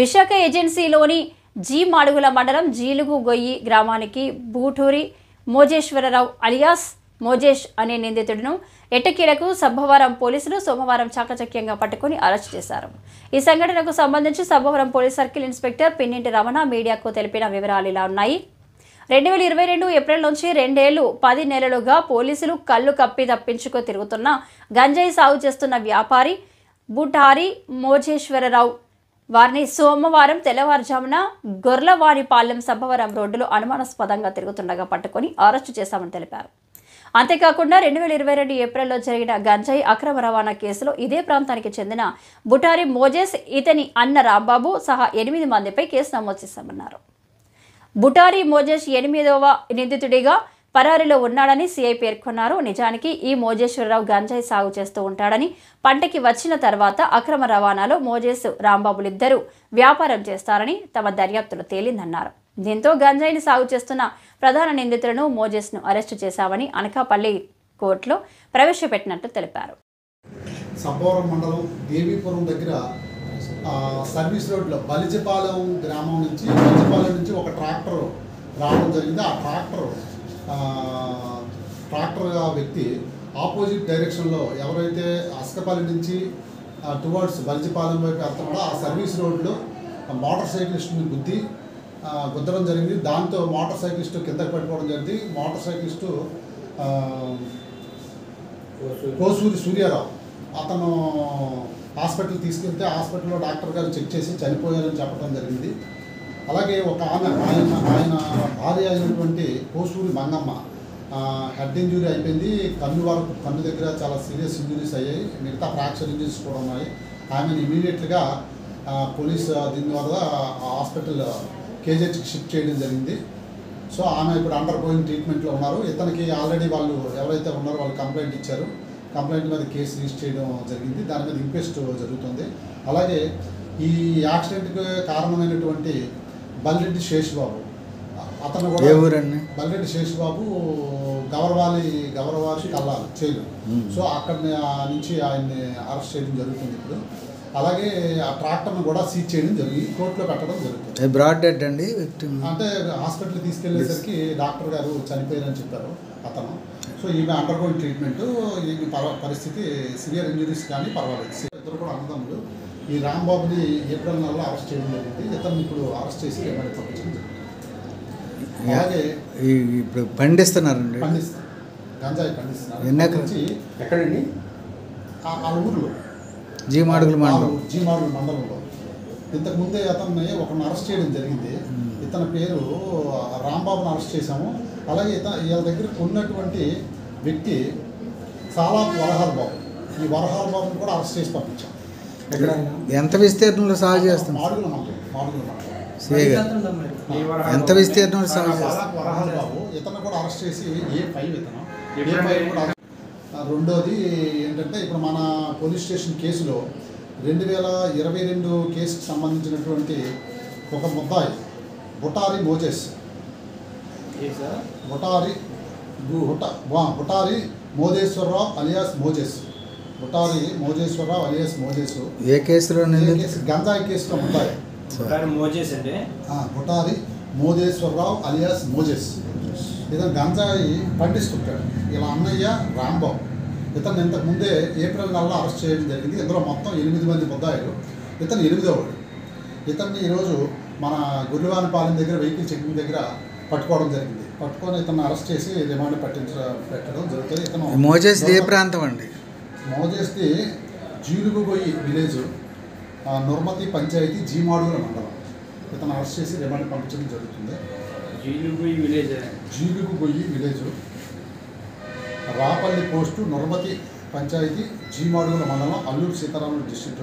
Visakha ఏజెన్సీలోని G Madugula మండలం జీలుగు గొయ్యి గ్రామానికి బూటూరి మోజేశ్వరరావు అలియాస్ మోజేష్ అనే నిందితుడును ఎట్టకీలకు సబ్బవరం పోలీసులు సోమవారం చాకచక్యంగా పట్టుకుని అరెస్ట్ చేశారు. ఈ సంఘటనకు సంబంధించి Sabbavaram police circle inspector Pinninti Ramana మీడియాకు తెలిపిన వివరాలు ఇలా ఉన్నాయి. 2022 ఏప్రిల్ నుంచి 2 ఏళ్లు 10 నెలలుగా పోలీసులు కళ్ళు కప్పి తప్పించుకు తిరుగుతున్న గంజాయి సాగు చేస్తున్న వ్యాపారి బూటారి మోజేశ్వరరావు వారిని సోమవారం తెల్లవారుజామున గొర్లవారిపాలెం సబ్బవరం రోడ్డులో అనుమానాస్పదంగా తిరుగుతుండగా పట్టుకుని అరెస్టు చేశామని తెలిపారు. అంతేకాకుండా 2022 ఏప్రిల్లో జరిగిన గంజాయి అక్రమ రవాణా కేసులో ఇదే ప్రాంతానికి చెందిన బుటారి మోజేస్, ఇతని అన్న రాంబాబు సహా 8 మందిపై కేసు నమోదు చేశామన్నారు. బుటారి మోజేష్ 8వ నిందితుడిగా పరారీలో ఉన్నాడని సీఐ పేర్కొన్నారు. నిజానికి ఈ మోజేశ్వరరావు గంజాయి సాగు చేస్తూ ఉంటాడని, పంటకి వచ్చిన తర్వాత అక్రమ రవాణాలో మోజేస్, రాంబాబులిద్దరూ వ్యాపారం చేస్తారని తమ దర్యాప్తులో తేలిందన్నారు. దీంతో గంజాయిని సాగు చేస్తున్న ప్రధాన నిందితులను మోజేస్ను అరెస్టు చేశామని అనకాపల్లి కోర్టులో ప్రవేశపెట్టినట్లు తెలిపారు. సబ్బవరం మండలం దేవీపురం దగ్గర సర్వీస్ రోడ్లో బలిజపాలెం గ్రామం నుంచి ఒక ట్రాక్టర్ రావడం జరిగింది. ఆ ట్రాక్టర్ వ్యక్తి ఆపోజిట్ డైరెక్షన్లో ఎవరైతే అస్కపల్లి నుంచి టువర్డ్స్ బలిజపాలెం వైపు వెళ్తున్నాడో ఆ సర్వీస్ రోడ్లో మోటార్ సైక్లిస్ట్ని గుద్దడం జరిగింది. దాంతో మోటార్ సైక్లిస్టు కిందకి పడిపోవడం జరిగింది. మోటార్ సైక్లిస్టు కోసూరి సూర్యారావు అతను హాస్పిటల్ తీసుకెళ్తే హాస్పిటల్లో డాక్టర్ గారు చెక్ చేసి చనిపోయారని చెప్పడం జరిగింది. అలాగే ఒక ఆయన భార్య అయినటువంటి కోసూరి మంగమ్మ హెడ్ ఇంజురీ అయిపోయింది. కన్ను దగ్గర చాలా సీరియస్ ఇంజురీస్ అయ్యాయి. మిగతా ఫ్రాక్చర్ ఇంజురీస్ కూడా ఉన్నాయి. ఆమెను ఇమీడియట్గా పోలీస్ దీని ద్వారా హాస్పిటల్ కేజీహెచ్కి షిఫ్ట్ చేయడం జరిగింది. సో ఆమె ఇప్పుడు అండర్ గోయింగ్ ట్రీట్మెంట్లో ఉన్నారు. ఇతనికి ఆల్రెడీ వాళ్ళు ఎవరైతే ఉన్నారో వాళ్ళు కంప్లైంట్ ఇచ్చారు. కంప్లైంట్ మీద కేసు రిజిస్టర్ చేయడం జరిగింది. దాని మీద ఇంక్వెస్ట్ జరుగుతుంది. అలాగే ఈ యాక్సిడెంట్కి కారణమైనటువంటి బల్రెడ్డి శేషబాబు, అతను కూడా బల్రెడ్డి శేషబాబు గవర్వారి కల్లాలు చేయలు. సో అక్కడ నుంచి ఆయన్ని అరెస్ట్ చేయడం జరుగుతుంది ఇప్పుడు. అలాగే ఆ ట్రాక్టర్ను కూడా సీజ్ చేయడం జరిగింది, కోర్టులో పెట్టడం జరుగుతుంది. బ్రాడ్ డెడ్ అండి, అంటే హాస్పిటల్కి తీసుకెళ్లేసరికి డాక్టర్ గారు చనిపోయారని చెప్పారు అతను. సో ఈమె అండర్ గోయింగ్ ట్రీట్మెంట్. ఈమె పరిస్థితి సివియర్ ఇంజరీస్ కానీ పర్వాలేదు. ఇద్దరు కూడా అన్నదమ్ములు. ఈ రాంబాబుని ఏప్రిల్ నెలలో అరెస్ట్ చేయడం జరిగింది. ఇతను ఇప్పుడు అరెస్ట్ చేసి ఏమైనా పంపించడం జరిగింది. అలాగే ఇప్పుడు పండిస్తున్నారండి, గంజాయి పండిస్తున్నారు. ఎక్కడండి? ఆ ఊర్లో జీ మాడుగుల మండలంలో. ఇంతకుముందే అతన్ని ఒకరిని అరెస్ట్ చేయడం జరిగింది. ఇతని పేరు రాంబాబుని అరెస్ట్ చేశాము. అలాగే వీళ్ళ దగ్గర ఉన్నటువంటి వ్యక్తి చాలా వరహాల బాబు. ఈ వరహాల బాబుని కూడా అరెస్ట్ చేసి పంపించాం. ఎంత విస్తీర్ణంలో సాగు చేస్తాం? మాడుగుల మండలం. ఎంత విస్తీర్ణంలో సాగు చేస్తాం? వరహాల బాబు. ఇతను కూడా అరెస్ట్ చేసి A5 A5 కూడా. రెండోది ఏంటంటే ఇప్పుడు మన పోలీస్ స్టేషన్ కేసులో 2022 కేసుకు సంబంధించినటువంటి ఒక ముద్దాయి Butari Moses, Butari Mojeswararao alias Moses, Mojeswararao alias Moses. ఏ కేసులో? గంజాయి కేసులో ముద్దాయి బుటారి మోజేశ్వరరావు అలియాస్ మోజేస్. ఇతను గంజాయి పండిస్తుంటాడు. ఇలా అన్నయ్య రాంబాబు. ఇతను ఇంతకుముందే ఏప్రిల్ నెలలో అరెస్ట్ చేయడం జరిగింది. ఇందులో మొత్తం 8 మంది ముద్దాయిలు. ఇతను 8వ. ఇతన్ని ఈరోజు మన గుర్రవానిపాలెం దగ్గర వెహికల్ చెకింగ్ దగ్గర పట్టుకోవడం జరిగింది. పట్టుకొని ఇతను అరెస్ట్ చేసి రిమాండ్ పెట్టడం జరుగుతుంది. ఇతను మోజేస్ ఏ ప్రాంతం అండి? మోజేస్ది జీలుగుగొయ్యి విలేజ్, నుర్మతి పంచాయతీ, జీమాడుగుల మండలం. ఇతను అరెస్ట్ చేసి రిమాండ్ పంపించడం జరుగుతుంది. జీలుగుగొయ్యి విలేజ్, రాపల్లి పోస్టు, నుర్మతి పంచాయతీ, జీమాడుగుల మండలం, అల్లూరు సీతారామరాజు డిస్ట్రిక్ట్.